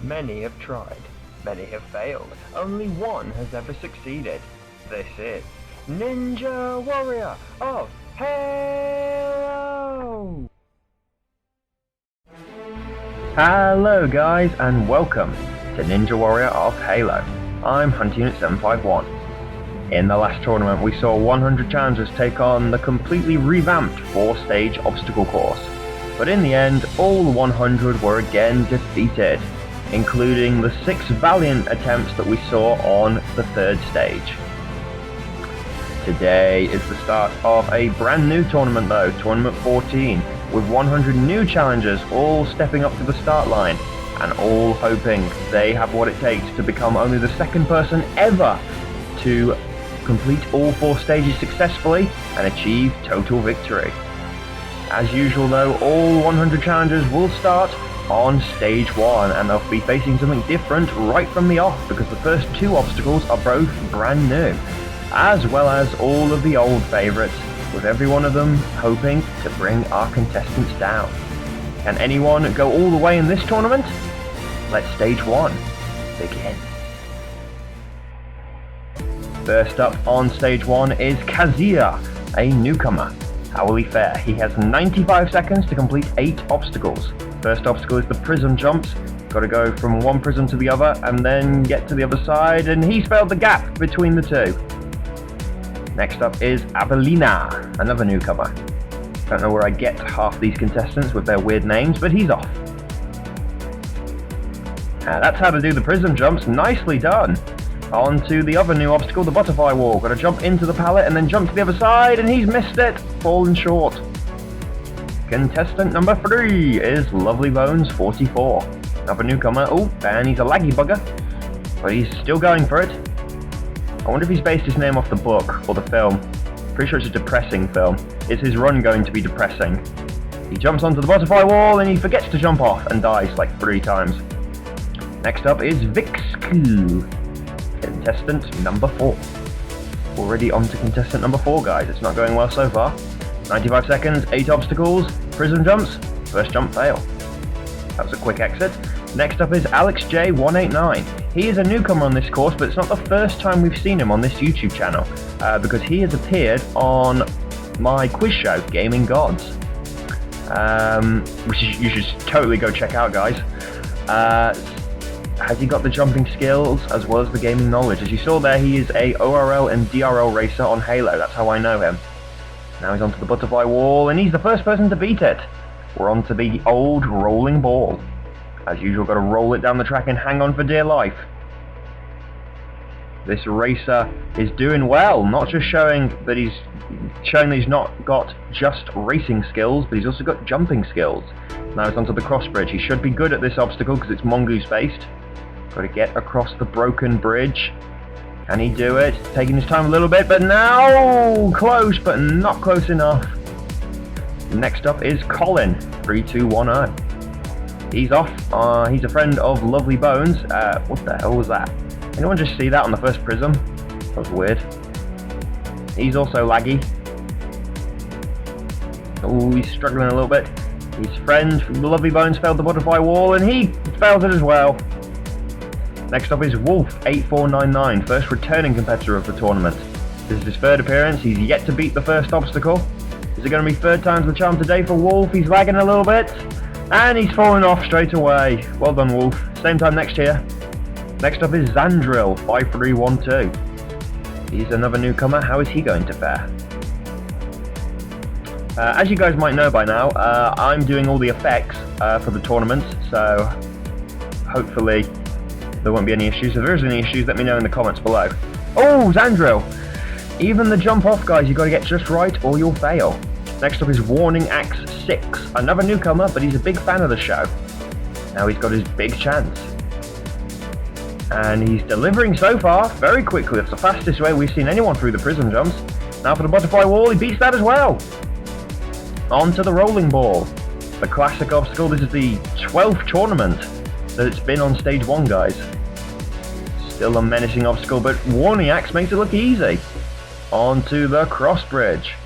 Many have tried, many have failed, only one has ever succeeded. This is Ninja Warrior of Halo! Hello guys and welcome to Ninja Warrior of Halo. I'm Hunting Unit 751. In the last tournament we saw 100 challengers take on the completely revamped 4-stage obstacle course. But in the end, all 100 were again defeated, including the 6 valiant attempts that we saw on the 3rd stage. Today is the start of a brand new tournament though, Tournament 14, with 100 new challengers all stepping up to the start line, and all hoping they have what it takes to become only the 2nd person ever to complete all 4 stages successfully and achieve total victory. As usual though, all 100 challengers will start on stage 1, and they'll be facing something different right from the off because the first 2 obstacles are both brand new, as well as all of the old favourites, with every one of them hoping to bring our contestants down. Can anyone go all the way in this tournament? Let stage 1 begin. First up on stage 1 is Kazia, a newcomer. How will he fare? He has 95 seconds to complete 8 obstacles. First obstacle is the prism jumps. Got to go from one prism to the other and then get to the other side, and he's failed the gap between the 2. Next up is Avelina, another newcomer. Don't know where I get half these contestants with their weird names, but he's off. That's how to do the prism jumps. Nicely done. On to the other new obstacle, the butterfly wall. Got to jump into the pallet and then jump to the other side, and he's missed it. Fallen short. Contestant number 3 is Lovely Bones 44. Another newcomer. Oh, and he's a laggy bugger, but he's still going for it. I wonder if he's based his name off the book or the film. Pretty sure it's a depressing film. Is his run going to be depressing? He jumps onto the butterfly wall and he forgets to jump off and dies like 3 times. Next up is Vixku. Contestant number 4. Already on to contestant number 4, guys. It's not going well so far. 95 seconds, 8 obstacles, prism jumps, first jump fail. That was a quick exit. Next up is Alex J189. He is a newcomer on this course, but it's not the first time we've seen him on this YouTube channel, because he has appeared on my quiz show, Gaming Gods, which you should totally go check out, guys. Has he got the jumping skills as well as the gaming knowledge? As you saw there, he is a ORL and DRL racer on Halo. That's how I know him. Now he's onto the butterfly wall, and he's the first person to beat it. We're onto the old rolling ball. As usual, got to roll it down the track and hang on for dear life. This racer is doing well, not just showing that he's not got just racing skills, but he's also got jumping skills. Now he's onto the cross bridge. He should be good at this obstacle because it's mongoose based. Got to get across the broken bridge. Can he do it? Taking his time a little bit, but now close, but not close enough. Next up is Colin, 3210. He's off. He's a friend of Lovely Bones. What the hell was that? Anyone just see that on the first prism? That was weird. He's also laggy. Oh, he's struggling a little bit. His friend Lovely Bones failed the butterfly wall, and he failed it as well. Next up is Wolf8499, first returning competitor of the tournament. This is his 3rd appearance. He's yet to beat the first obstacle. Is it going to be 3rd time's the charm today for Wolf? He's lagging a little bit, and he's falling off straight away. Well done, Wolf. Same time next year. Next up is Zandrill5312. He's another newcomer. How is he going to fare? As you guys might know by now, I'm doing all the effects for the tournament, so hopefully there won't be any issues. If there is any issues, let me know in the comments below. Oh, Zandrill! Even the jump off, guys, you've got to get just right or you'll fail. Next up is Warning Axe 6, another newcomer, but he's a big fan of the show. Now he's got his big chance. And he's delivering so far very quickly. That's the fastest way we've seen anyone through the prism jumps. Now for the butterfly wall, he beats that as well. On to the rolling ball. The classic obstacle. This is the 12th tournament that it's been on stage 1, guys. Still a menacing obstacle, but Warning Axe makes it look easy. On to the cross bridge.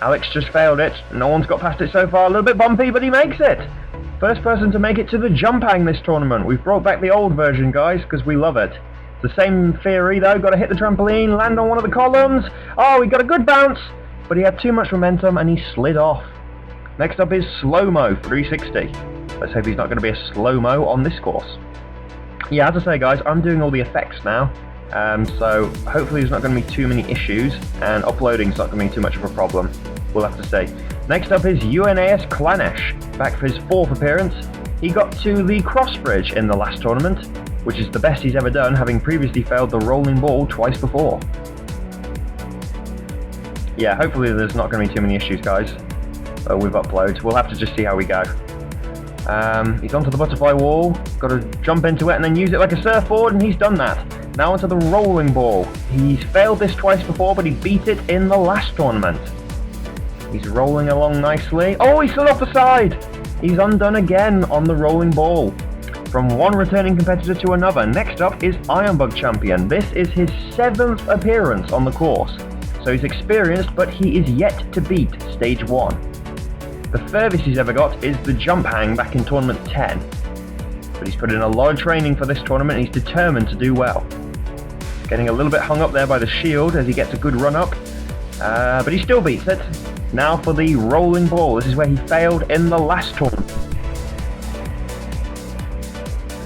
Alex just failed it. No one's got past it so far. A little bit bumpy, but he makes it. first person to make it to the jump hang this tournament. We've brought back the old version, guys, because we love it. It's the same theory, though. Got to hit the trampoline, land on one of the columns. Oh, he got a good bounce, but he had too much momentum and he slid off. Next up is slow-mo 360. Let's hope he's not going to be a slow-mo on this course. Yeah, as I say, guys, I'm doing all the effects now. So hopefully there's not going to be too many issues, and uploading's not going to be too much of a problem. We'll have to see. Next up is UNAS Klanesh, back for his 4th appearance. He got to the cross bridge in the last tournament, which is the best he's ever done, having previously failed the rolling ball twice before. Yeah, hopefully there's not going to be too many issues, guys, with uploads. We'll have to just see how we go. He's onto the butterfly wall, got to jump into it and then use it like a surfboard, and he's done that. Now onto the rolling ball. He's failed this twice before, but he beat it in the last tournament. He's rolling along nicely. Oh, he slid off the side! He's undone again on the rolling ball. From one returning competitor to another. Next up is Ironbug Champion. This is his 7th appearance on the course. So he's experienced, but he is yet to beat Stage 1. The furthest he's ever got is the jump hang back in Tournament 10. But he's put in a lot of training for this tournament and he's determined to do well. Getting a little bit hung up there by the shield as he gets a good run up. But he still beats it. Now for the rolling ball. This is where he failed in the last tournament.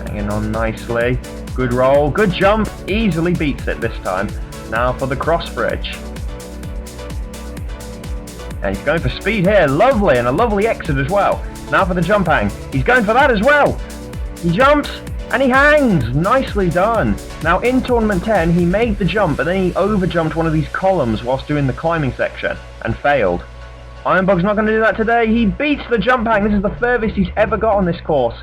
Hanging on nicely. Good roll, good jump. Easily beats it this time. Now for the cross bridge. And he's going for speed here. Lovely, and a lovely exit as well. Now for the jump hang. He's going for that as well. He jumps and he hangs. Nicely done. Now in Tournament 10 he made the jump, but then he overjumped one of these columns whilst doing the climbing section and failed. Ironbug's not going to do that today. He beats the jump hang. This is the furthest he's ever got on this course.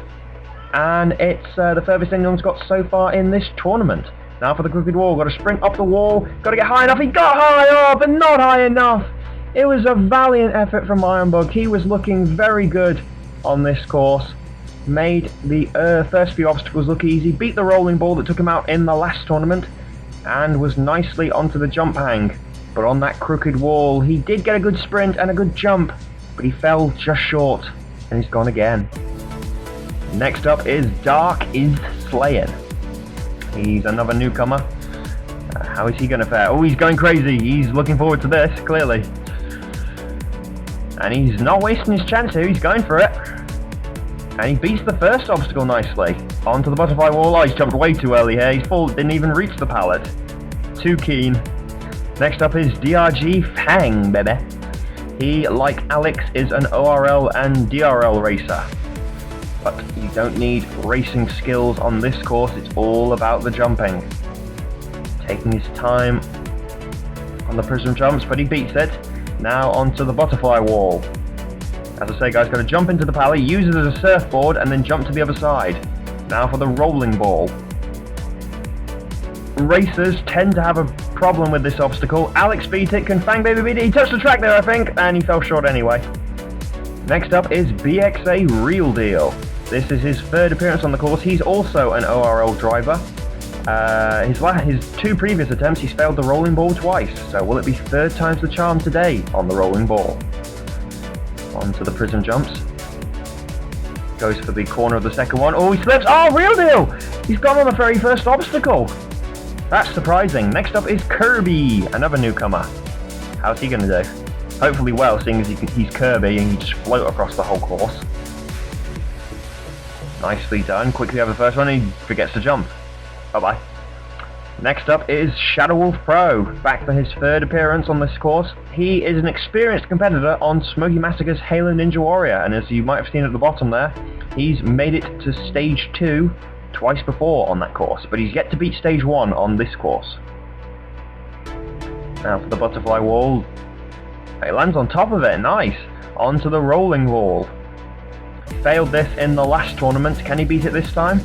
And it's the furthest anyone's got so far in this tournament. Now for the crooked wall. Got to sprint up the wall. Got to get high enough. He got high up, but not high enough. It was a valiant effort from Ironbug. He was looking very good on this course. Made the first few obstacles look easy. Beat the rolling ball that took him out in the last tournament. And was nicely onto the jump hang. But on that crooked wall, he did get a good sprint and a good jump. But he fell just short. And he's gone again. Next up is Dark is Slaying. He's another newcomer. How is he going to fare? Oh, he's going crazy. He's looking forward to this, clearly. And he's not wasting his chance here. He's going for it. And he beats the first obstacle nicely. Onto the butterfly wall. Oh, he's jumped way too early here. He's full, didn't even reach the pallet. Too keen. Next up is DRG Fang, baby. He, like Alex, is an ORL and DRL racer. But you don't need racing skills on this course. It's all about the jumping. Taking his time on the prism jumps, but he beats it. Now onto the butterfly wall. As I say, guys, got to jump into the pallet, use it as a surfboard, and then jump to the other side. Now for the rolling ball. Racers tend to have a problem with this obstacle. Alex beat it, can Fang Baby beat it? He touched the track there, I think, and he fell short anyway. Next up is BXA Real Deal. This is his 3rd appearance on the course. He's also an ORL driver. His 2 previous attempts, he's failed the rolling ball twice. So will it be 3rd time's the charm today on the rolling ball? Onto the prism jumps. Goes for the corner of the second one. Oh, he slips. Oh, Real Deal! He's gone on the very first obstacle. That's surprising. Next up is Kirby, another newcomer. How's he going to do? Hopefully well, seeing as he's Kirby and he just float across the whole course. Nicely done. Quickly have the first one and he forgets to jump. Bye-bye. Next up is Shadow Wolf Pro, back for his 3rd appearance on this course. He is an experienced competitor on Smoky Massacre's Halo Ninja Warrior, and as you might have seen at the bottom there, he's made it to Stage 2 twice before on that course, but he's yet to beat Stage 1 on this course. Now for the butterfly wall. He lands on top of it, nice. Onto the rolling wall. Failed this in the last tournament. Can he beat it this time?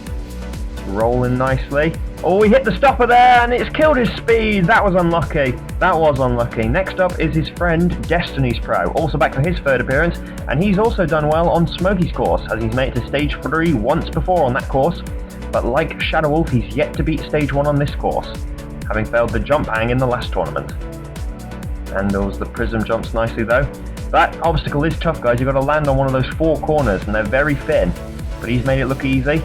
Rolling nicely. Oh, he hit the stopper there and it's killed his speed. That was unlucky. That was unlucky. Next up is his friend Destiny's Pro, also back for his 3rd appearance, and he's also done well on Smokey's course, as he's made it to Stage 3 once before on that course. But like Shadow Wolf, he's yet to beat Stage 1 on this course, having failed the jump hang in the last tournament. Handles the prism jumps nicely though. That obstacle is tough, guys. You've got to land on one of those 4 corners, and they're very thin. But he's made it look easy.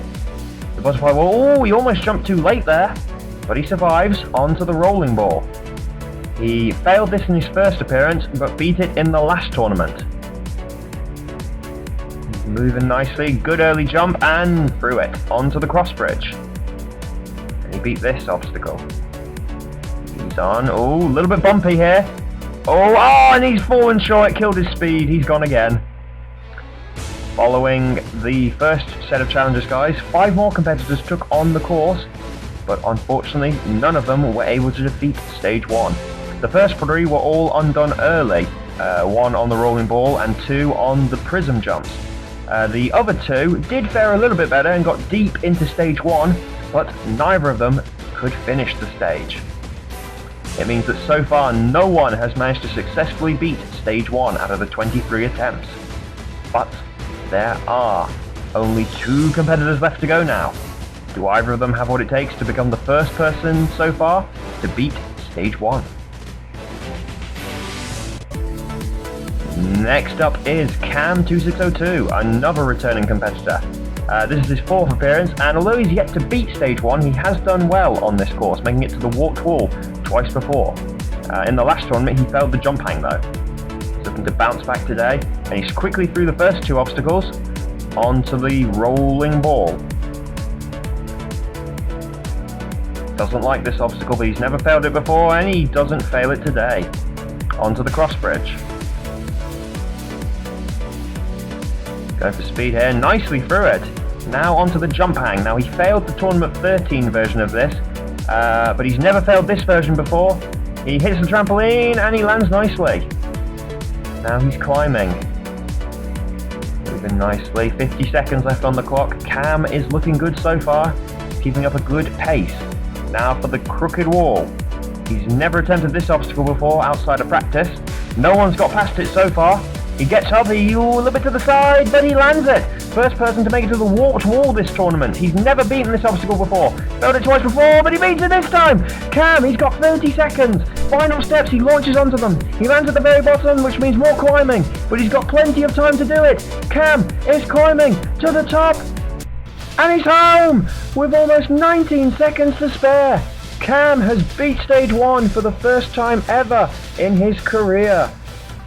The butterfly wall, oh, he almost jumped too late there. But he survives onto the rolling ball. He failed this in his first appearance, but beat it in the last tournament. He's moving nicely, good early jump, and through it, onto the cross bridge. And he beat this obstacle. He's on, oh, a little bit bumpy here. Oh, and he's fallen short, it killed his speed, he's gone again. Following the first set of challenges, guys, 5 more competitors took on the course, but unfortunately none of them were able to defeat stage 1. The first 3 were all undone early, 1 on the rolling ball and 2 on the prism jumps. The other 2 did fare a little bit better and got deep into stage 1, but neither of them could finish the stage. It means that so far no one has managed to successfully beat stage 1 out of the 23 attempts. But there are only 2 competitors left to go now. Do either of them have what it takes to become the first person so far to beat stage 1? Next up is Cam2602, another returning competitor. This is his 4th appearance, and although he's yet to beat stage 1, he has done well on this course, making it to the warped wall twice before. In the last tournament he failed the jump hang though. He's looking to bounce back today, and he's quickly through the first 2 obstacles onto the rolling ball. Doesn't like this obstacle, but he's never failed it before, and he doesn't fail it today. Onto the cross bridge. Go for speed here, nicely through it. Now onto the jump hang. Now he failed the tournament 13 version of this, but he's never failed this version before. He hits the trampoline and he lands nicely. Now he's climbing. Moving nicely, 50 seconds left on the clock. Cam is looking good so far, keeping up a good pace. Now for the crooked wall. He's never attempted this obstacle before outside of practice. No one's got past it so far. He gets up, a little bit to the side, but he lands it. First person to make it to the warped wall this tournament. He's never beaten this obstacle before. Failed it twice before, but he beats it this time. Cam, he's got 30 seconds. Final steps, he launches onto them. He lands at the very bottom, which means more climbing, but he's got plenty of time to do it. Cam is climbing to the top, and he's home with almost 19 seconds to spare. Cam has beat stage 1 for the first time ever in his career.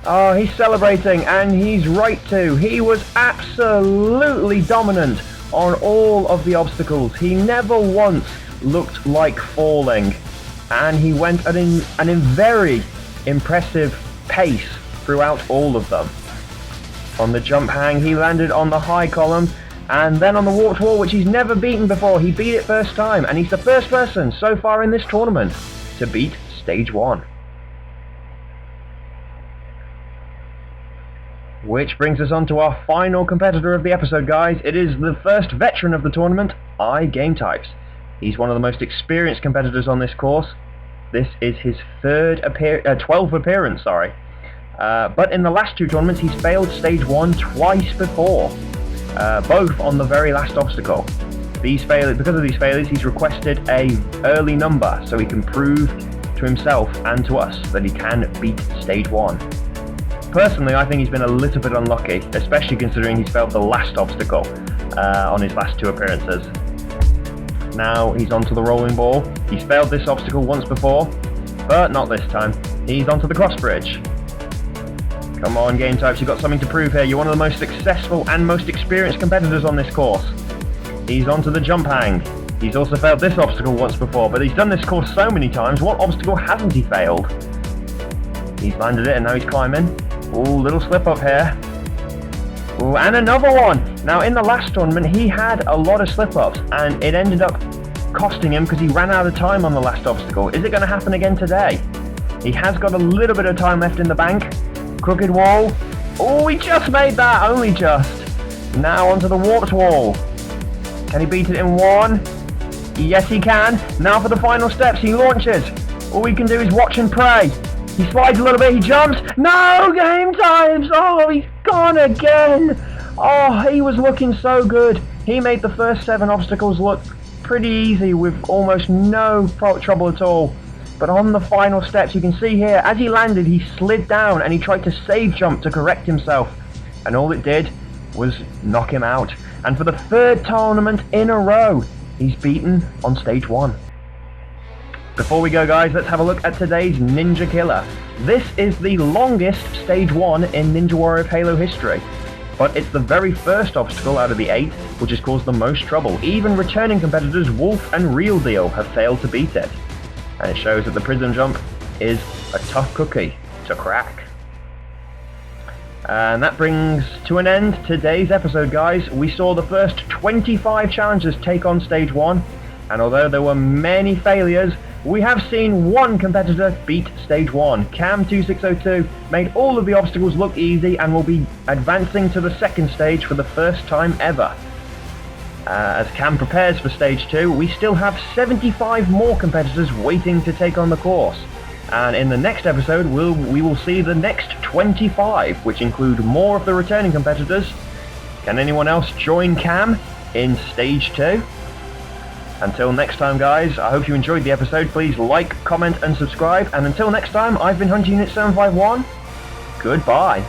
Oh, he's celebrating, and he's right to. He was absolutely dominant on all of the obstacles. He never once looked like falling, and he went at an very impressive pace throughout all of them. On the jump hang, he landed on the high column, and then on the warped wall, which he's never beaten before. He beat it first time, and he's the first person so far in this tournament to beat stage 1. Which brings us on to our final competitor of the episode, guys. It is the first veteran of the tournament, iGametypes. He's one of the most experienced competitors on this course. This is his 12th appearance, but in the last 2 tournaments he's failed stage 1 twice before, both on the very last obstacle. Because of these failures, he's requested an early number so he can prove to himself and to us that he can beat stage 1. Personally, I think he's been a little bit unlucky, especially considering he's failed the last obstacle on his last 2 appearances. Now he's onto the rolling ball. He's failed this obstacle once before, but not this time. He's onto the cross bridge. Come on, Gametypes, you've got something to prove here. You're one of the most successful and most experienced competitors on this course. He's onto the jump hang. He's also failed this obstacle once before, but he's done this course so many times, what obstacle hasn't he failed? He's landed it and now he's climbing. Ooh, little slip up here. Ooh, and another one! Now in the last tournament he had a lot of slip ups and it ended up costing him because he ran out of time on the last obstacle. Is it going to happen again today? He has got a little bit of time left in the bank. Crooked wall. Oh, he just made that, only just. Now onto the warped wall. Can he beat it in 1? Yes he can. Now for the final steps, he launches. All we can do is watch and pray. He slides a little bit, he jumps. No, Gametypes! Oh, he's gone again. Oh, he was looking so good. He made the first 7 obstacles look pretty easy with almost no trouble at all. But on the final steps, you can see here, as he landed, he slid down and he tried to save jump to correct himself. And all it did was knock him out. And for the third tournament in a row, he's beaten on stage 1. Before we go, guys, let's have a look at today's Ninja Killer. This is the longest stage 1 in Ninja Warrior of Halo history. But it's the very first obstacle out of the 8 which has caused the most trouble. Even returning competitors Wolf and Real Deal have failed to beat it. And it shows that the prism jump is a tough cookie to crack. And that brings to an end today's episode, guys. We saw the first 25 challengers take on stage 1, and although there were many failures, we have seen one competitor beat stage 1. Cam2602 made all of the obstacles look easy and will be advancing to the second stage for the first time ever. As Cam prepares for stage 2, we still have 75 more competitors waiting to take on the course. And in the next episode, we will see the next 25, which include more of the returning competitors. Can anyone else join Cam in stage 2? Until next time, guys, I hope you enjoyed the episode. Please like, comment and subscribe. And until next time, I've been Hunter Unit 751. Goodbye.